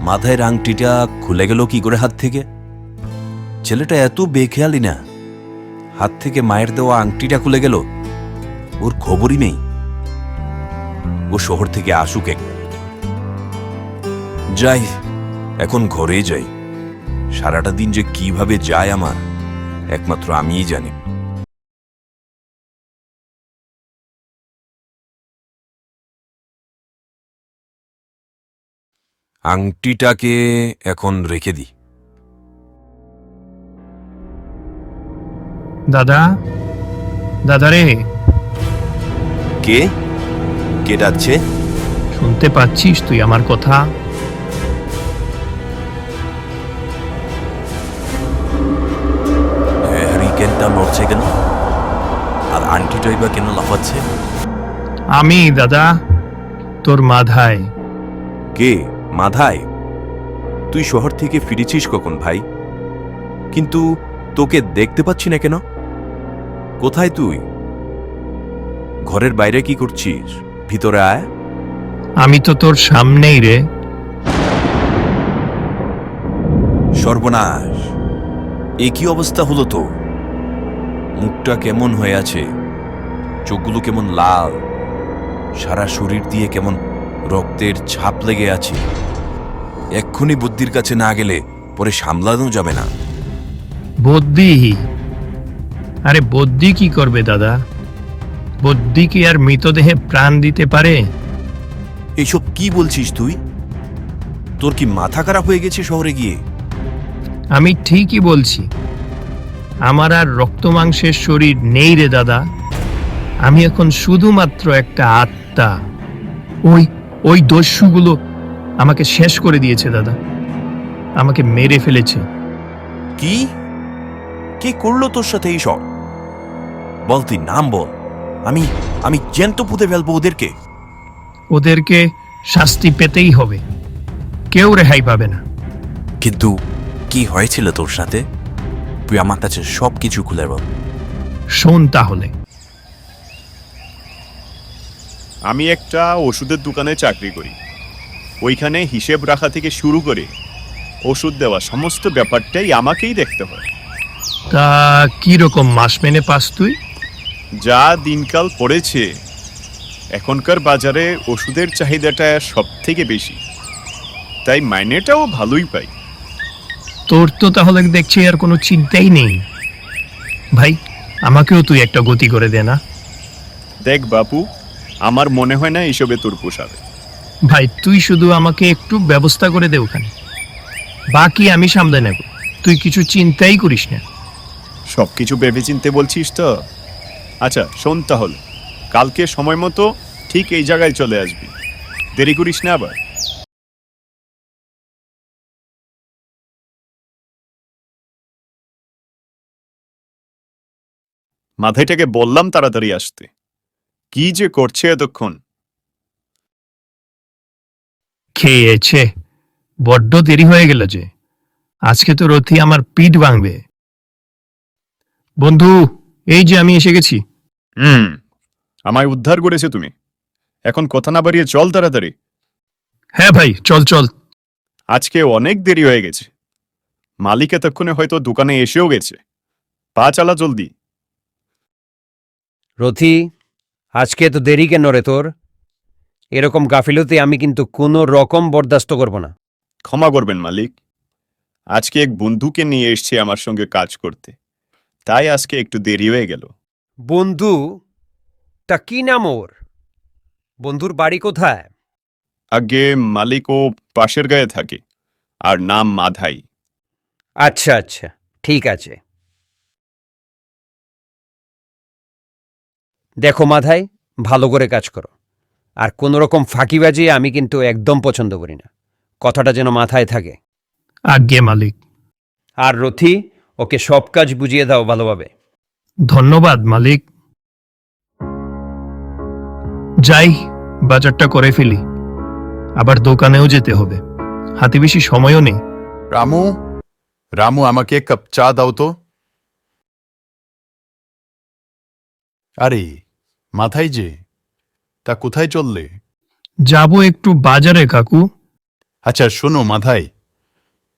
মাথায় আংটিটা খুলে গেল কি করে হাত থেকে? ছেলেটা এত বেখেয়ালি না, হাত থেকে মায়ের দেওয়া আংটিটা খুলে গেল, ওর খবরই নেই। ও শহর থেকে আসুক একবার। যাই, এখন ঘরে যাই। সারাটা দিন যে কিভাবে যায় আমার একমাত্র আমিই জানি। আংটিটাকে এখন রেখে দিই। দাদা, দাদা রে, কে কে ডাকছে? শুনতে পাচ্ছিস তুই আমার কথা? হ্যারিকেনটা নড়ছে কেন? আর আন্টিটাই বা কেন লাফাচ্ছে? আমি দাদা, তোর মাধায়। কে মাধায়? তুই শহর থেকে ফিরেছিস কখন ভাই? কিন্তু তোকে দেখতে পাচ্ছি না কেন? কোথায় তুই? ঘরের বাইরে কি করছিস? ভিতরে আয়। আমি তো তোর সামনেই রে। সর্বনাশ, এ কি অবস্থা হলো তো? মুখটা কেমন হয়ে আছে, চোখগুলো কেমন লাল, সারা শরীর দিয়ে কেমন রক্তের ছাপ লেগে আছে। এক্ষুনি বুদ্ধির কাছে না গেলে পরে সামলানো যাবে না। বদ্যি? আরে বদ্যি কি করবে দাদা? বদ্যি কি আর মৃতদেহে প্রাণ দিতে পারে? এইসব কি বলছিস তুই? তোর কি মাথা খারাপ হয়ে গেছে শহরে গিয়ে? আমি ঠিকই বলছি। আমার আর রক্ত মাংসের শরীর নেই রে দাদা। আমি এখন শুধুমাত্র একটা আত্মা। ওই ওই দস্যুগুলো আমাকে শেষ করে দিয়েছে দাদা, আমাকে মেরে ফেলেছে। কি কে করলো তোর সাথে এইসব? বল, তুই নাম বল। আমি আমি জ্যান্ত পুঁতে ফেলবো ওদেরকে। ওদেরকে শাস্তি পেতেই হবে, কেউ রেহাই পাবে না। কিন্তু কি হয়েছিল তোর সাথে? তুই আমার কাছে সব কিছু খুলে বল। শোন তাহলে। আমি একটা ওষুধের দোকানে চাকরি করি। ওইখানে হিসেব রাখা থেকে শুরু করে ওষুধ দেওয়া সমস্ত ব্যাপারটাই আমাকেই দেখতে হয়। তা কি রকম মাস মেনে পাস তুই? যা দিনকাল পড়েছে, এখনকার বাজারে ওষুধের চাহিদাটা সব থেকে বেশি, তাই মাইনেটাও ভালোই পাই। তোর তো তাহলে দেখছি আর কোনো চিন্তাই নেই। ভাই, আমাকেও তুই একটা গতি করে দে না। দেখ বাপু, আমার মনে হয় না এইসবে তোর পোষাবে। ভাই, তুই শুধু আমাকে একটু ব্যবস্থা করে দে ওখানে, বাকি আমি সামলে নেব। তুই কিছু চিন্তাই করিস না। সব কিছু ভেবে চিনতে বলছিস তো? আচ্ছা শোন তাহলে, কালকে সময় মতো ঠিক এই জায়গায় চলে আসবি, দেরি করিস না আবার। মাথায়টাকে বললাম তাড়াতাড়ি আসতে, কি যে করছে এতক্ষণ। খেয়েছে, বড্ড দেরি হয়ে গেল যে। আজকে তো রথি আমার পিঠ ভাঙবে। বন্ধু, এই যে আমি এসে গেছি। আমায় উদ্ধার করেছে তুমি। এখন কথা না বাড়িয়ে চল তাড়াতাড়ি। হ্যাঁ ভাই, চল চল। আজকে অনেক দেরি হয়ে গেছে, মালিক এতক্ষণে হয়তো দোকানে এসেও গেছে। পা চালা জলদি। রথি, আজকে তো দেরি কেন রে তোর? এরকম গাফিলতি আমি কিন্তু কোনো রকম বরদাস্ত করব না। ক্ষমা করবেন মালিক, আজকে এক বন্ধুকে নিয়ে এসছে আমার সঙ্গে কাজ করতে, তাই আজকে একটু দেরি হয়ে গেল। বন্ধু? তা কি নাম ওর? বন্ধুর বাড়ি কোথায়? আগে মালিক ও পাশের গায়ে থাকে, আর নাম মাধাই। আচ্ছা আচ্ছা, ঠিক আছে। দেখো মাধাই, ভালো করে কাজ করো, আর কোনো রকম ফাঁকিবাজি আমি কিন্তু একদম পছন্দ করি না। কথাটা যেন মাথায় থাকে। আজ্ঞে মালিক। আর রথি, ওকে সব কাজ বুঝিয়ে দাও ভালোভাবে। ধন্যবাদ মালিক। যাই, বাজারটা করে ফেলি, আবার দোকানেও যেতে হবে, হাতে বেশি সময়ও নেই। রামু, রামু, আমাকে এক কাপ চা দাও তো। আরে মাথায় যে, তা কোথায় চললে? যাব একটু বাজারে কাকু। আচ্ছা শোনো মাথায়,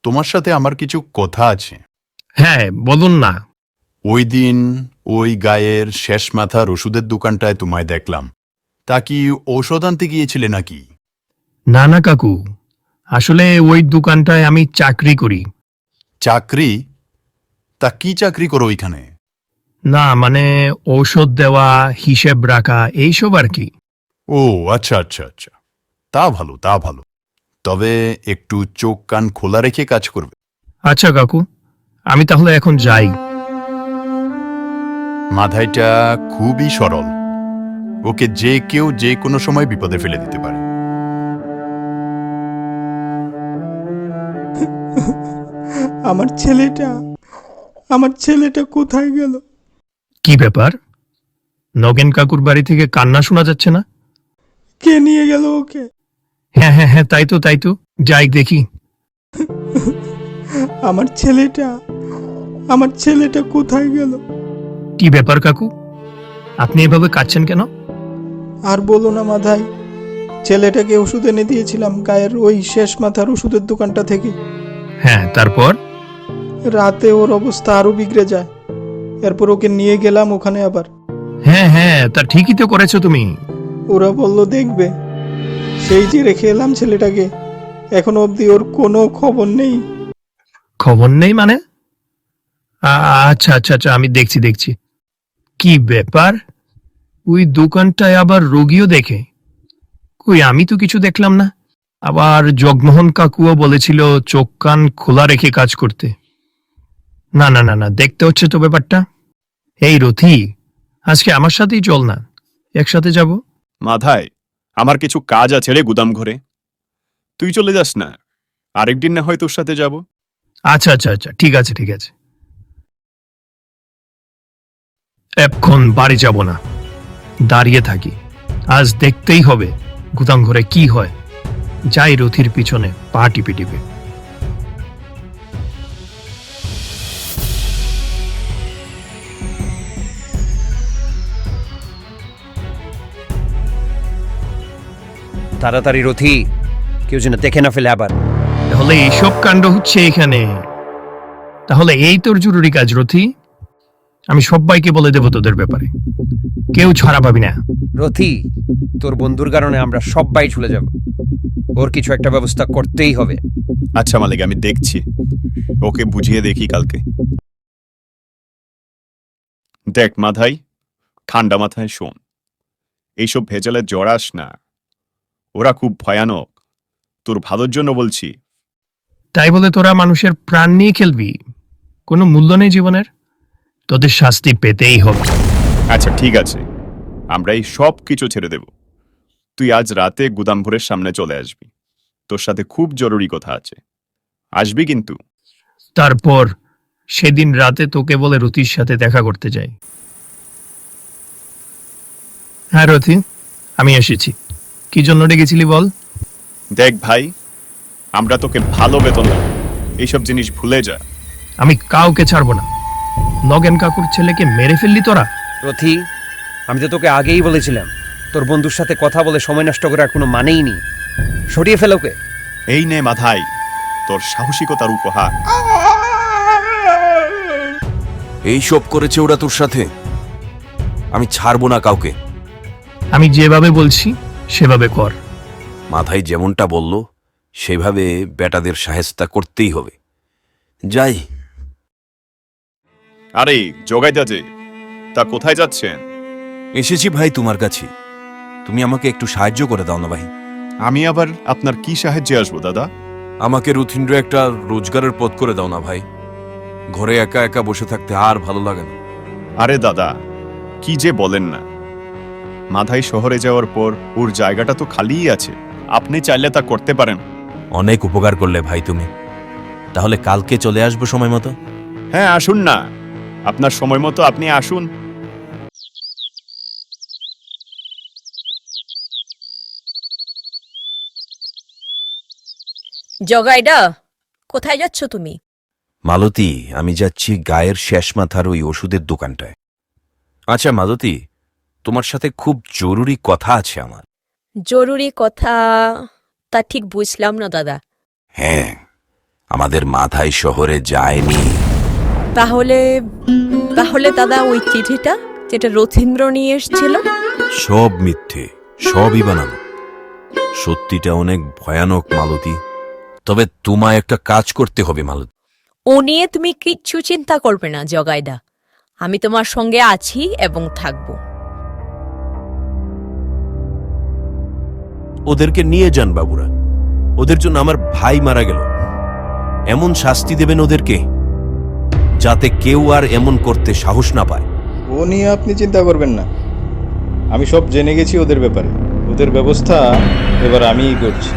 তোমার সাথে আমার কিছু কথা আছে। হ্যাঁ বলুন না। ওই দিন ওই গায়ের শেষ মাথার ওষুধের দোকানটায় তোমায় দেখলাম। তা কি ঔষধ আনতে গিয়েছিলে নাকি? না না কাকু, আসলে ওই দোকানটায় আমি চাকরি করি। চাকরি? তা কি চাকরি করো ওইখানে? না মানে ঔষধ দেওয়া, হিসেব রাখা, এইসব আর কি। ও আচ্ছা আচ্ছা আচ্ছা, তা ভালো তা ভালো। তবে একটু চোখ কান খোলা রেখে কাজ করবে। আচ্ছা কাকু, আমি তাহলে এখন যাই। মাথাইটা খুবই সরল, ওকে যে কেউ যে কোনো সময় বিপদে ফেলে দিতে পারে। আমার ছেলেটা কোথায় গেল? কি ব্যাপার? নগেন কাকুর বাড়ি থেকে কান্না শোনা যাচ্ছে না? কে নিয়ে গেল ওকে? হ্যাঁ হ্যাঁ হ্যাঁ, তাই তো যাই দেখি। আমার ছেলেটা কোথায় গেল? কি ব্যাপার কাকু, আপনি এভাবে কাঁদছেন কেন? আর বলো না মাধাই, ছেলেটাকে ওষুধ এনে দিয়েছিলাম গায়ের ওই শেষ মাথার ওষুধের দোকানটা থেকে। হ্যাঁ, তারপর? রাতে ওর অবস্থা আরো বিগড়ে যায়। এরপর ওকে নিয়ে গেলাম ওখানে আবার। হ্যাঁ হ্যাঁ, তা ঠিকই তো করেছো তুমি। ওরা বলল দেখবে, সেই যে রেখে এলাম ছেলেটাকে, এখনো অবধি ওর কোনো খবর নেই। খবর নেই মানে? আচ্ছা আচ্ছা আচ্ছা, আমি দেখছি। কি ব্যাপার, ওই দোকানটায় আবার রোগীও দেখে? কই, আমি তো কিছু দেখলাম না। আবার জগমোহন কাকুও বলেছিল চোখ কান খোলা রেখে কাজ করতে। না না না না, দেখতে হচ্ছে তো ব্যাপারটা। এই রথি, আজকে আমার সাথেই চল না, একসাথে যাব। মাথায় আমার কিছু কাজ আছে রে গুদাম ঘরে, তুই চলে যাস না, আরেকদিন না হয় তোর সাথে যাব। আচ্ছা আচ্ছা আচ্ছা, ঠিক আছে। এখন বাড়ি যাব না, দাঁড়িয়ে থাকি। আজ দেখতেই হবে গুদাম ঘরে কি হয়। যাই রথির পিছনে পা টিপে। তাড়াতাড়ি রথি, কেউ যেন দেখে না ফেলে আবার। তাহলে এইসব কাণ্ড হচ্ছে এখানে? তাহলে এই তোর জরুরি কাজ রথি? আমি সবাইকে বলে দেবো তোদের ব্যাপারে, কেউ ছাড়া পাবি না। রথি, তোর বন্ধুর কারণে আমরা সবাই চলে যাব, ওর কিছু একটা ব্যবস্থা করতেই হবে। আচ্ছা মালিক, আমি দেখছি, ওকে বুঝিয়ে দেখি কালকে। দেখ মাথায়, ঠান্ডা মাথায় শোন, এইসব ভেজালে জড়াস না, ওরা খুব ভয়ানক। তোর ভালোর জন্য বলছি। তাই বলে তোরা মানুষের প্রাণ নিয়ে খেলবি? কোনো মূল্য নেই জীবনের? তোদের শাস্তি পেতেই হবে। আচ্ছা ঠিক আছে, আমরা এই সব কিছু ছেড়ে দেব। তুই আজ রাতে গুদামঘরের সামনে চলে আসবি, তোর সাথে খুব জরুরি কথা আছে। আসবি কিন্তু। তারপর সেদিন রাতে তোকে বলে রথির সাথে দেখা করতে যাই। হ্যাঁ রথি, আমি এসেছি। কি জন্য ডেকেছিলি বল? দেখ ভাই, আমরা তোকে ভালো বেতন দেব, এইসব জিনিস ভুলে যা। আমি কাউকে ছাড়বো না। নগেন কাকুর ছেলেকে মেরে ফেললি তোরা? রথি, আমি তো তোকে আগেই বলেছিলাম, তোর বন্ধুর সাথে কথা বলে সময় নষ্ট করার কোনো মানেই নেই। সরিয়ে ফেল ওকে। এই নে মাথায় তোর সাহসিকতার উপহার। এই সব করেছে ওরা তোর সাথে? আমি ছাড়বো না কাউকে। আমি যেভাবে বলছি সেভাবে কর। মাথায় যেমনটা বলল সেভাবে বেটাদের সাহেস্তা করতেই হবে। যাই। আরে জগাই দাজে, তা কোথায় যাচ্ছেন? এসেছি ভাই তোমার কাছে, তুমি আমাকে একটু সাহায্য করে দাও না ভাই। আমি আবার আপনার কি সাহায্যে আসবো দাদা? আমাকে রুথিন্দ্র একটা রোজগারের পথ করে দাও না ভাই, ঘরে একা একা বসে থাকতে আর ভালো লাগে না। আরে দাদা, কি যে বলেন না, মাধাই শহরে যাওয়ার পর ওর জায়গাটা তো খালিই আছে, আপনি চাইলে তা করতে পারেন। অনেক উপকার করলে ভাই তুমি। তাহলে কালকে চলে আসবো সময় মতো? হ্যাঁ আসুন না, আপনার সময় মতো আপনি আসুন। জগাইডা, কোথায় যাচ্ছ তুমি? মালতী, আমি যাচ্ছি গায়ের শেষ মাথার ওই ওষুধের দোকানটায়। আচ্ছা মালতী, তোমার সাথে খুব জরুরি কথা আছে আমার। জরুরি কথা? তা ঠিক বুঝলাম না দাদা। হ্যাঁ, আমাদের মাথায় শহরে যায়নি। তাহলে তাহলে দাদা ওই চিঠিটা যেটা রথীন্দ্র নিয়ে এসেছিল? সব মিথ্যে, সবই বানানো। সত্যিটা অনেক ভয়ানক মালতী। তবে তোমায় একটা কাজ করতে হবে মালতী। ও নিয়ে তুমি কিচ্ছু চিন্তা করবে না জগাইদা, আমি তোমার সঙ্গে আছি এবং থাকবো। ওদেরকে নিয়ে যান বাবুরা, ওদের জন্য আমার ভাই মারা গেল। এমন শাস্তি দেবেন ওদেরকে যাতে কেউ আর এমন করতে সাহস না পায়। ও নিয়ে আপনি চিন্তা করবেন না, আমি সব জেনে গেছি ওদের ব্যাপারে। ওদের ব্যবস্থা এবার আমিই করছি।